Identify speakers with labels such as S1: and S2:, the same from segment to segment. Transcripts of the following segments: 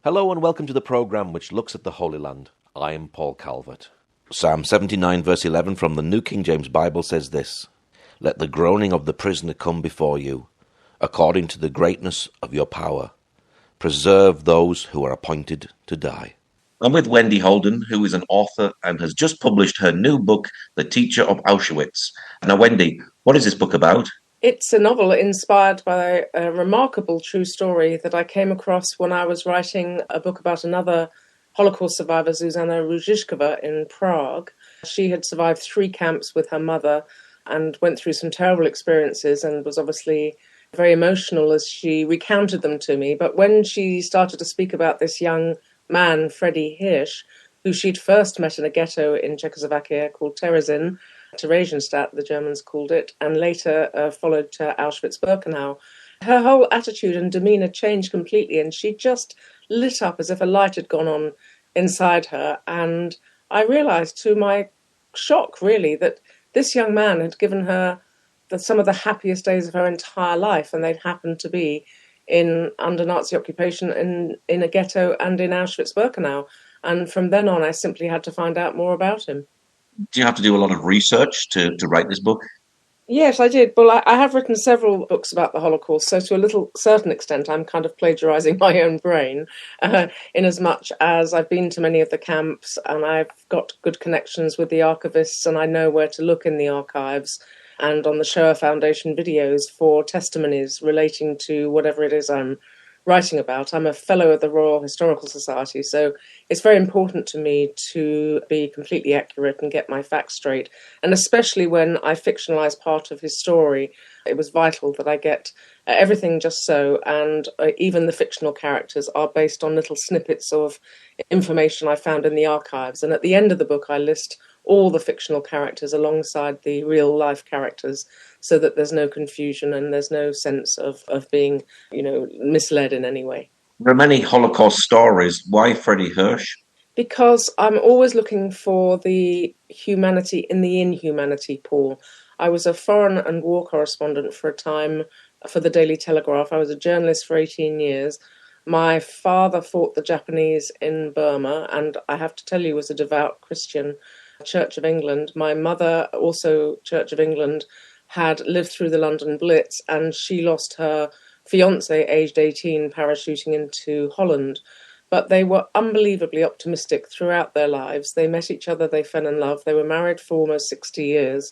S1: Hello and welcome to the programme which looks at the Holy Land. I am Paul Calvert. Psalm 79 verse 11 from the New King James Bible says this: "Let the groaning of the prisoner come before you, according to the greatness of your power. Preserve those who are appointed to die." I'm with Wendy Holden, who is an author and has just published her new book, The Teacher of Auschwitz. Now, Wendy, what is this book about?
S2: It's a novel inspired by a remarkable true story that I came across when I was writing a book about another Holocaust survivor, Zuzana Ruzicka, in Prague. She had survived 3 camps with her mother and went through some terrible experiences and was obviously very emotional as she recounted them to me. But when she started to speak about this young man, Fredy Hirsch, who she'd first met in a ghetto in Czechoslovakia called Theresienstadt, the Germans called it, and later followed to Auschwitz-Birkenau, her whole attitude and demeanour changed completely, and she just lit up as if a light had gone on inside her. And I realised, to my shock really, that this young man had given her some of the happiest days of her entire life, and they'd happened to be under Nazi occupation in a ghetto and in Auschwitz-Birkenau. And from then on, I simply had to find out more about him.
S1: Do you have to do a lot of research to write this book?
S2: Yes, I did. Well, I have written several books about the Holocaust, so to a certain extent, I'm kind of plagiarising my own brain, in as much as I've been to many of the camps and I've got good connections with the archivists and I know where to look in the archives and on the Shoah Foundation videos for testimonies relating to whatever it is I'm writing about. I'm a fellow of the Royal Historical Society, so it's very important to me to be completely accurate and get my facts straight. And especially when I fictionalise part of his story, it was vital that I get everything just so, and even the fictional characters are based on little snippets of information I found in the archives. And at the end of the book, I list all the fictional characters alongside the real life characters so that there's no confusion and there's no sense of being, misled in any way.
S1: There are many Holocaust stories. Why Fredy Hirsch?
S2: Because I'm always looking for the humanity in the inhumanity, Paul. I was a foreign and war correspondent for a time for the Daily Telegraph. I was a journalist for 18 years. My father fought the Japanese in Burma, and I have to tell you, was a devout Christian, Church of England. My mother, also Church of England, had lived through the London Blitz, and she lost her fiancé, aged 18, parachuting into Holland. But they were unbelievably optimistic throughout their lives. They met each other, they fell in love, they were married for almost 60 years,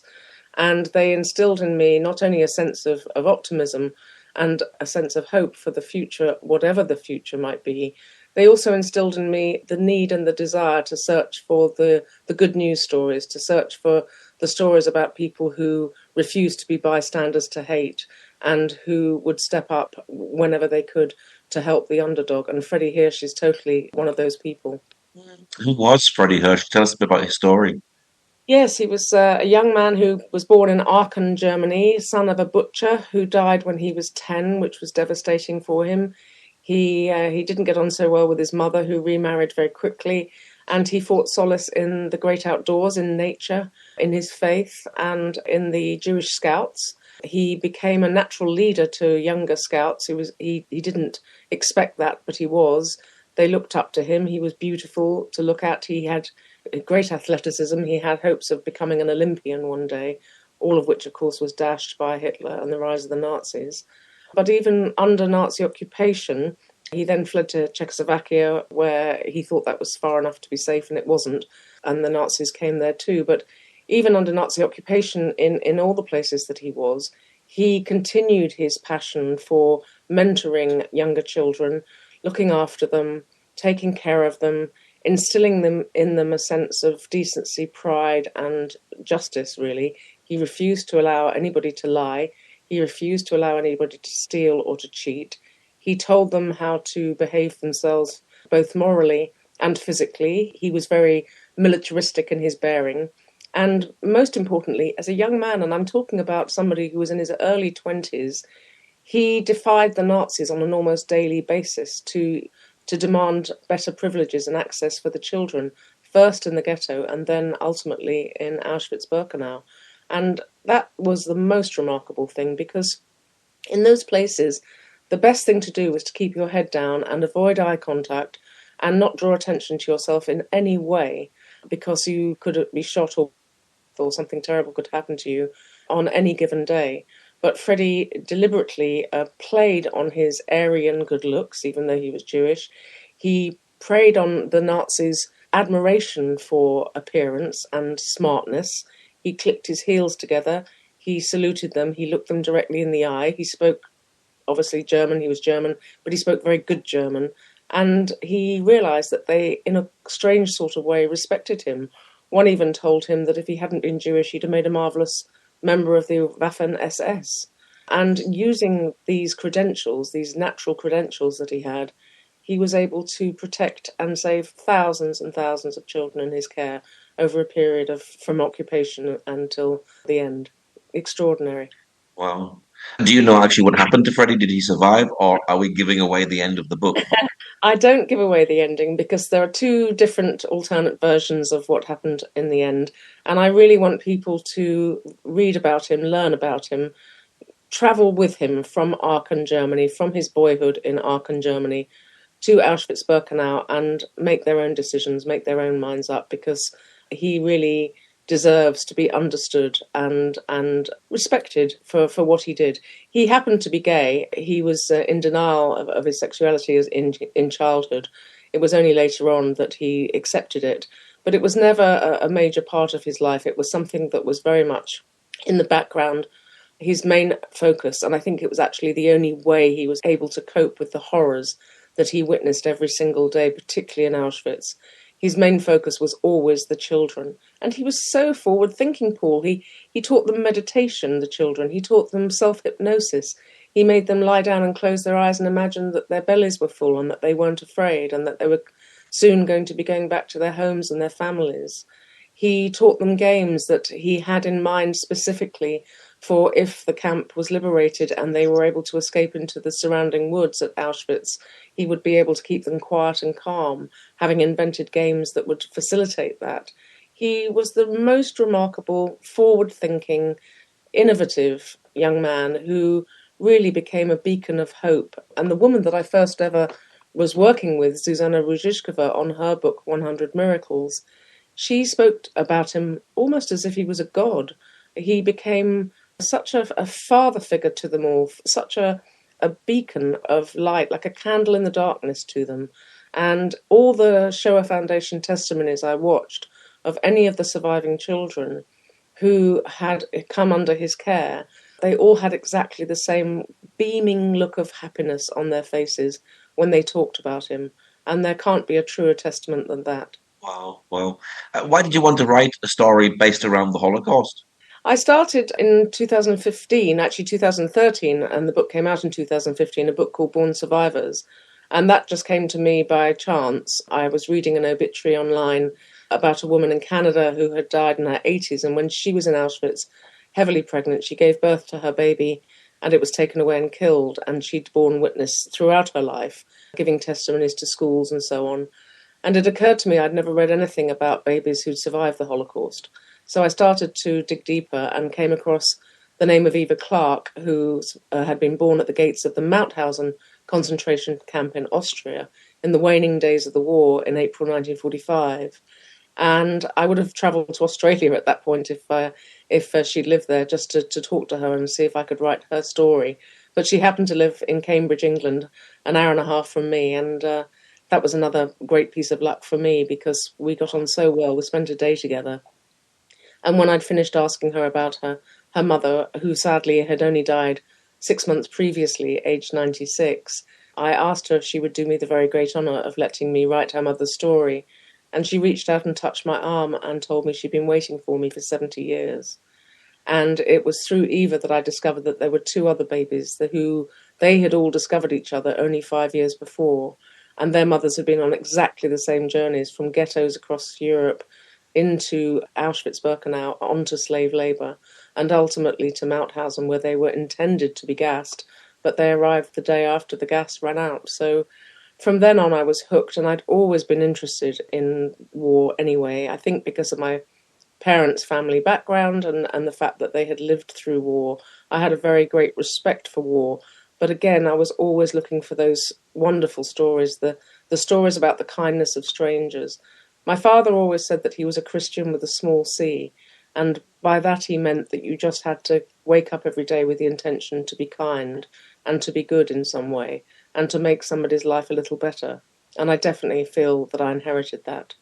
S2: and they instilled in me not only a sense of optimism and a sense of hope for the future, whatever the future might be. They also instilled in me the need and the desire to search for the good news stories, to search for the stories about people who refused to be bystanders to hate and who would step up whenever they could to help the underdog. And Fredy Hirsch is totally one of those people.
S1: Who was Fredy Hirsch? Tell us a bit about his story.
S2: Yes, he was a young man who was born in Aachen, Germany, son of a butcher who died when he was 10, which was devastating for him. He didn't get on so well with his mother, who remarried very quickly, and he fought solace in the great outdoors, in nature, in his faith, and in the Jewish Scouts. He became a natural leader to younger Scouts. He didn't expect that, but he was. They looked up to him. He was beautiful to look at. He had great athleticism. He had hopes of becoming an Olympian one day, all of which, of course, was dashed by Hitler and the rise of the Nazis. But even under Nazi occupation, he then fled to Czechoslovakia, where he thought that was far enough to be safe, and it wasn't. And the Nazis came there too. But even under Nazi occupation, in all the places that he was, he continued his passion for mentoring younger children, looking after them, taking care of them, instilling in them a sense of decency, pride, and justice, really. He refused to allow anybody to lie. He refused to allow anybody to steal or to cheat. He told them how to behave themselves, both morally and physically. He was very militaristic in his bearing. And most importantly, as a young man, and I'm talking about somebody who was in his early 20s, he defied the Nazis on an almost daily basis to demand better privileges and access for the children, first in the ghetto and then ultimately in Auschwitz-Birkenau. And that was the most remarkable thing, because in those places, the best thing to do was to keep your head down and avoid eye contact and not draw attention to yourself in any way, because you could be shot or something terrible could happen to you on any given day. But Fredy deliberately played on his Aryan good looks, even though he was Jewish. He preyed on the Nazis' admiration for appearance and smartness. He clicked his heels together. He saluted them. He looked them directly in the eye. He spoke, obviously German. He was German, but he spoke very good German. And he realized that they, in a strange sort of way, respected him. One even told him that if he hadn't been Jewish, he'd have made a marvellous member of the Waffen-SS. And using these credentials, these natural credentials that he had, he was able to protect and save thousands and thousands of children in his care over a period of from occupation until the end. Extraordinary.
S1: Wow. Do you know actually what happened to Fredy? Did he survive, or are we giving away the end of the book?
S2: I don't give away the ending because there are two different alternate versions of what happened in the end. And I really want people to read about him, learn about him, travel with him from Aachen, Germany, from his boyhood in Aachen, Germany, to Auschwitz-Birkenau, and make their own decisions, make their own minds up, because he really deserves to be understood and respected for what he did. He happened to be gay. He was in denial of his sexuality as in childhood. It was only later on that he accepted it. But it was never a major part of his life. It was something that was very much in the background, his main focus. And I think it was actually the only way he was able to cope with the horrors that he witnessed every single day, particularly in Auschwitz. His main focus was always the children. And he was so forward-thinking, Paul. He taught them meditation, the children. He taught them self-hypnosis. He made them lie down and close their eyes and imagine that their bellies were full and that they weren't afraid and that they were soon going to be going back to their homes and their families. He taught them games that he had in mind specifically for if the camp was liberated and they were able to escape into the surrounding woods at Auschwitz, he would be able to keep them quiet and calm, having invented games that would facilitate that. He was the most remarkable, forward-thinking, innovative young man who really became a beacon of hope. And the woman that I first ever was working with, Zuzana Ruzhishkova, on her book 100 Miracles, she spoke about him almost as if he was a god. He became such a father figure to them all, such a beacon of light, like a candle in the darkness to them. And all the Shoah Foundation testimonies I watched of any of the surviving children who had come under his care, they all had exactly the same beaming look of happiness on their faces when they talked about him. And there can't be a truer testament than that.
S1: Wow, wow. Why did you want to write a story based around the Holocaust?
S2: I started in 2015, actually 2013, and the book came out in 2015, a book called Born Survivors. And that just came to me by chance. I was reading an obituary online about a woman in Canada who had died in her 80s. And when she was in Auschwitz, heavily pregnant, she gave birth to her baby and it was taken away and killed. And she'd borne witness throughout her life, giving testimonies to schools and so on. And it occurred to me I'd never read anything about babies who'd survived the Holocaust. So I started to dig deeper and came across the name of Eva Clark, who had been born at the gates of the Mauthausen concentration camp in Austria in the waning days of the war in April 1945. And I would have travelled to Australia at that point if she'd lived there, just to talk to her and see if I could write her story. But she happened to live in Cambridge, England, an hour and a half from me, and that was another great piece of luck for me because we got on so well. We spent a day together. And when I'd finished asking her about her mother, who sadly had only died 6 months previously, aged 96, I asked her if she would do me the very great honour of letting me write her mother's story. And she reached out and touched my arm and told me she'd been waiting for me for 70 years. And it was through Eva that I discovered that there were two other babies who they had all discovered each other only 5 years before. And their mothers had been on exactly the same journeys from ghettos across Europe into Auschwitz-Birkenau, onto slave labour, and ultimately to Mauthausen, where they were intended to be gassed, but they arrived the day after the gas ran out. So from then on, I was hooked, and I'd always been interested in war anyway, I think because of my parents' family background and the fact that they had lived through war. I had a very great respect for war, But again, I was always looking for those wonderful stories, the stories about the kindness of strangers. My father always said that he was a Christian with a small c, and by that he meant that you just had to wake up every day with the intention to be kind and to be good in some way and to make somebody's life a little better. And I definitely feel that I inherited that.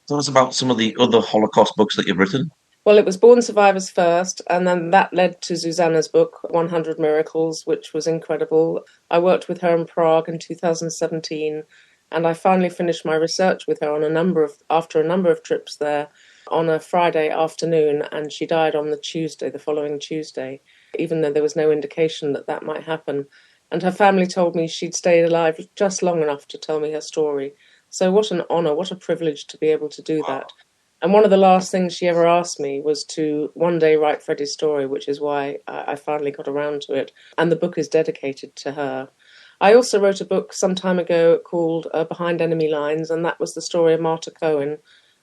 S1: Tell us about some of the other Holocaust books that you've written.
S2: Well, it was Born Survivors first, and then that led to Zuzanna's book, 100 Miracles, which was incredible. I worked with her in Prague in 2017, and I finally finished my research with her after a number of trips there on a Friday afternoon, and she died on the following Tuesday, even though there was no indication that that might happen. And her family told me she'd stayed alive just long enough to tell me her story. So what an honour, what a privilege to be able to do that. And one of the last things she ever asked me was to one day write Fredy's story, which is why I finally got around to it. And the book is dedicated to her. I also wrote a book some time ago called Behind Enemy Lines, and that was the story of Marta Cohen.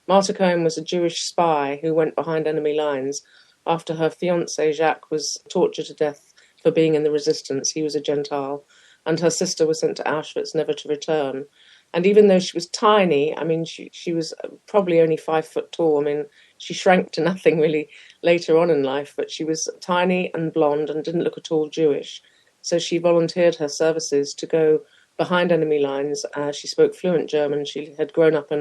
S2: Marta Cohen was a Jewish spy who went behind enemy lines after her fiancé Jacques was tortured to death for being in the resistance. He was a Gentile, and her sister was sent to Auschwitz, never to return. And even though she was tiny, I mean, she was probably only 5 foot tall. I mean, she shrank to nothing really later on in life, but she was tiny and blonde and didn't look at all Jewish. So she volunteered her services to go behind enemy lines. She spoke fluent German. She had grown up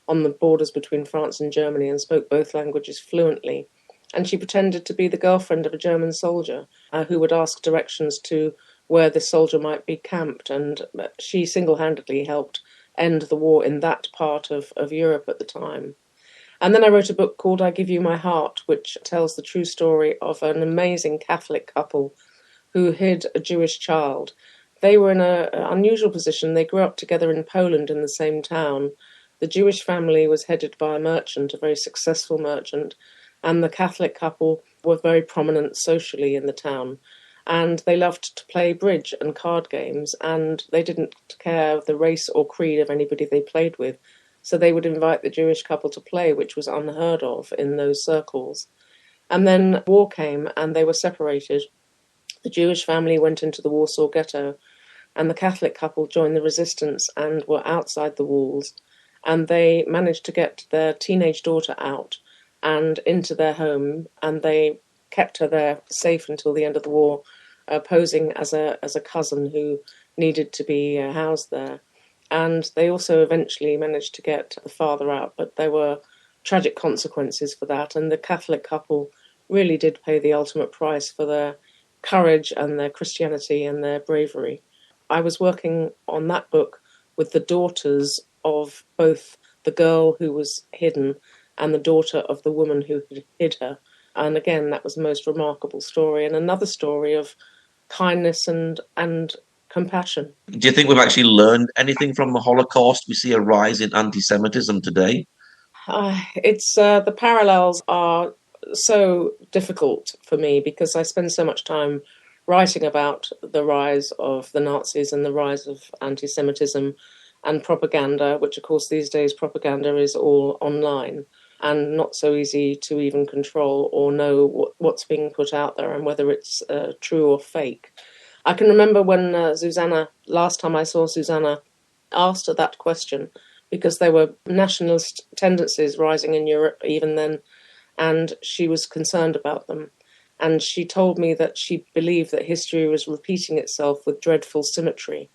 S2: on the borders between France and Germany and spoke both languages fluently. And she pretended to be the girlfriend of a German soldier who would ask directions to where this soldier might be camped. And she single-handedly helped end the war in that part of Europe at the time. And then I wrote a book called I Give You My Heart, which tells the true story of an amazing Catholic couple who hid a Jewish child. They were in an unusual position. They grew up together in Poland in the same town. The Jewish family was headed by a merchant, a very successful merchant, and the Catholic couple were very prominent socially in the town. And they loved to play bridge and card games, and they didn't care the race or creed of anybody they played with. So they would invite the Jewish couple to play, which was unheard of in those circles. And then war came, and they were separated. The Jewish family went into the Warsaw Ghetto, and the Catholic couple joined the resistance and were outside the walls. And they managed to get their teenage daughter out and into their home, and they kept her there safe until the end of the war, posing as a cousin who needed to be housed there. And they also eventually managed to get the father out, but there were tragic consequences for that. And the Catholic couple really did pay the ultimate price for their courage and their Christianity and their bravery. I was working on that book with the daughters of both the girl who was hidden and the daughter of the woman who hid her. And again, that was the most remarkable story, and another story of kindness and compassion.
S1: Do you think we've actually learned anything from the Holocaust? We see a rise in anti-Semitism today.
S2: The parallels are so difficult for me because I spend so much time writing about the rise of the Nazis and the rise of anti-Semitism and propaganda, which of course these days propaganda is all online and not so easy to even control or know what's being put out there and whether it's true or fake. I can remember when last time I saw Zuzanna, asked her that question because there were nationalist tendencies rising in Europe even then, and she was concerned about them. And she told me that she believed that history was repeating itself with dreadful symmetry.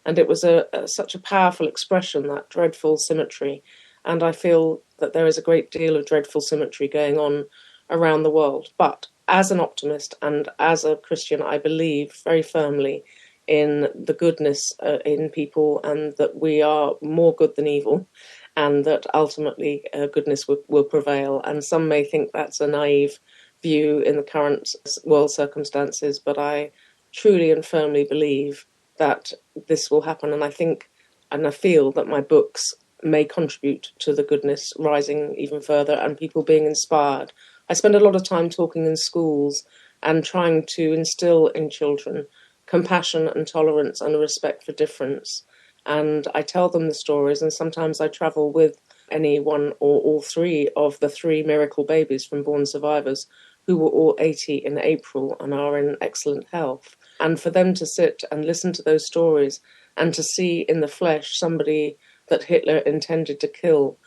S2: And it was such a powerful expression, that dreadful symmetry. And I feel that there is a great deal of dreadful symmetry going on around the world. But as an optimist and as a Christian, I believe very firmly in the goodness in people and that we are more good than evil and that ultimately goodness will prevail. And some may think that's a naive view in the current world circumstances, but I truly and firmly believe that this will happen. And I think and I feel that my books may contribute to the goodness rising even further and people being inspired. I spend a lot of time talking in schools and trying to instill in children compassion and tolerance and a respect for difference. And I tell them the stories, and sometimes I travel with any one or all three of the 3 miracle babies from Born Survivors who were all 80 in April and are in excellent health. And for them to sit and listen to those stories and to see in the flesh somebody that Hitler intended to kill,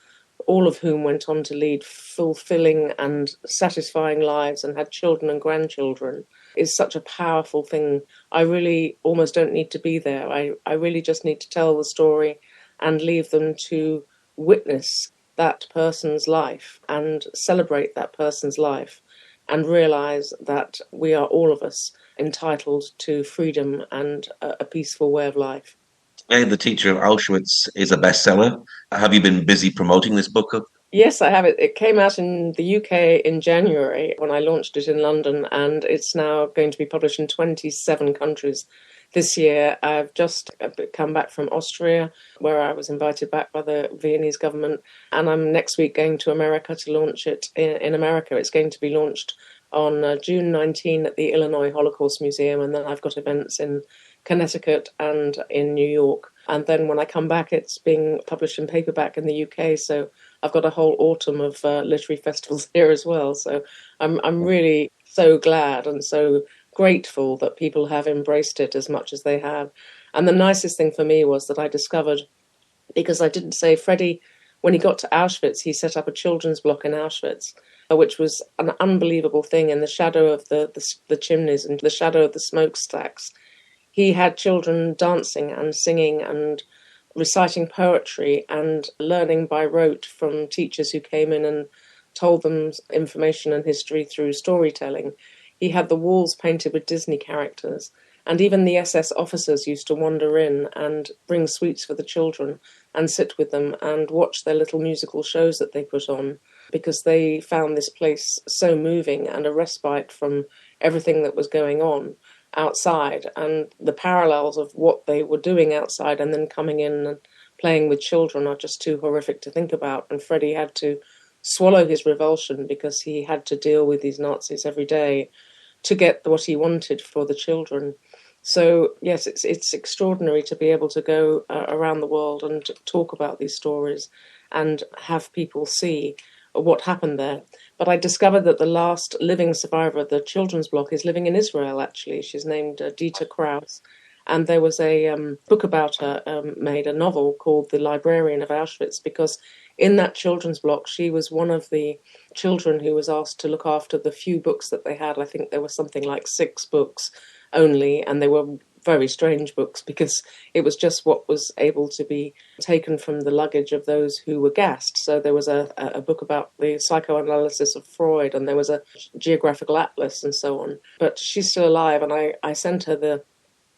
S2: all of whom went on to lead fulfilling and satisfying lives and had children and grandchildren, is such a powerful thing. I really almost don't need to be there. I really just need to tell the story and leave them to witness that person's life and celebrate that person's life and realise that we are all of us entitled to freedom and a peaceful way of life.
S1: The Teacher of Auschwitz is a bestseller. Have you been busy promoting this book?
S2: Yes, I have it. It came out in the UK in January when I launched it in London, and it's now going to be published in 27 countries this year. I've just come back from Austria, where I was invited back by the Viennese government, and I'm next week going to America to launch it in America. It's going to be launched on June 19 at the Illinois Holocaust Museum, and then I've got events in Connecticut and in New York. And then when I come back, it's being published in paperback in the UK, so I've got a whole autumn of literary festivals here as well. So I'm really so glad and so grateful that people have embraced it as much as they have. And the nicest thing for me was that I discovered, because I didn't say, Fredy, when he got to Auschwitz, he set up a children's block in Auschwitz, which was an unbelievable thing in the shadow of the chimneys and the shadow of the smokestacks. He had children dancing and singing and reciting poetry and learning by rote from teachers who came in and told them information and history through storytelling. He had the walls painted with Disney characters, and even the SS officers used to wander in and bring sweets for the children and sit with them and watch their little musical shows that they put on, because they found this place so moving and a respite from everything that was going on outside, and the parallels of what they were doing outside and then coming in and playing with children are just too horrific to think about. And Fredy had to swallow his revulsion because he had to deal with these Nazis every day to get what he wanted for the children. So yes, it's extraordinary to be able to go around the world and talk about these stories and have people see what happened there. But I discovered that the last living survivor of the children's block is living in Israel, actually. She's named Dieter Kraus. And there was a book about her made, a novel called The Librarian of Auschwitz, because in that children's block, she was one of the children who was asked to look after the few books that they had. I think there was something like 6 books only, and they were very strange books because it was just what was able to be taken from the luggage of those who were gassed. So there was a book about the psychoanalysis of Freud, and there was a geographical atlas and so on. But she's still alive, and I sent her the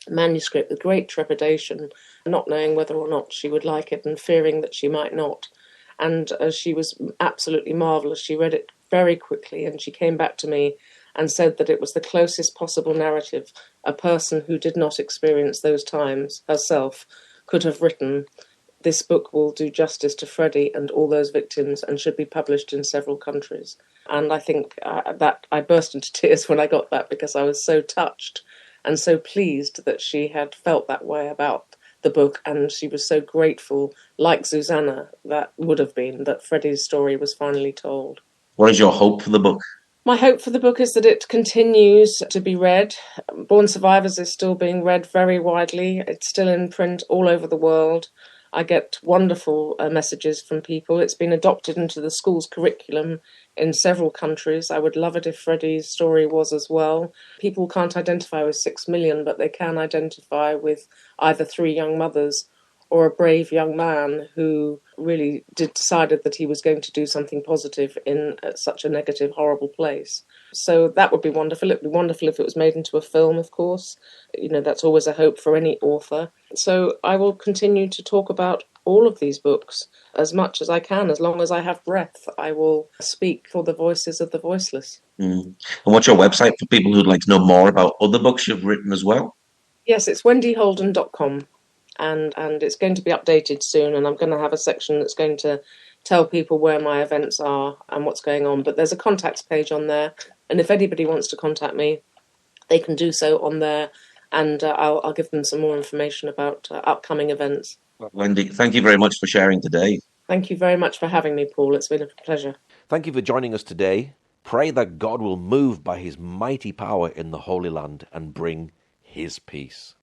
S2: manuscript with great trepidation, not knowing whether or not she would like it and fearing that she might not. And she was absolutely marvellous. She read it very quickly, and she came back to me and said that it was the closest possible narrative a person who did not experience those times herself could have written. This book will do justice to Fredy and all those victims and should be published in several countries. And I think that I burst into tears when I got that, because I was so touched and so pleased that she had felt that way about the book, and she was so grateful, like Susanna, that would have been, that Fredy's story was finally told.
S1: What is your hope for the book?
S2: My hope for the book is that it continues to be read. Born Survivors is still being read very widely. It's still in print all over the world. I get wonderful messages from people. It's been adopted into the school's curriculum in several countries. I would love it if Fredy's story was as well. People can't identify with 6 million, but they can identify with either 3 young mothers or a brave young man who really decided that he was going to do something positive in such a negative, horrible place. So that would be wonderful. It would be wonderful if it was made into a film, of course. You know, that's always a hope for any author. So I will continue to talk about all of these books as much as I can. As long as I have breath, I will speak for the voices of the voiceless.
S1: And what's your website for people who'd like to know more about other books you've written as well?
S2: Yes, it's wendyholden.com. And it's going to be updated soon, and I'm going to have a section that's going to tell people where my events are and what's going on. But there's a contacts page on there, and if anybody wants to contact me, they can do so on there, and I'll give them some more information about upcoming events.
S1: Wendy, thank you very much for sharing today.
S2: Thank you very much for having me, Paul. It's been a pleasure.
S1: Thank you for joining us today. Pray that God will move by his mighty power in the Holy Land and bring his peace.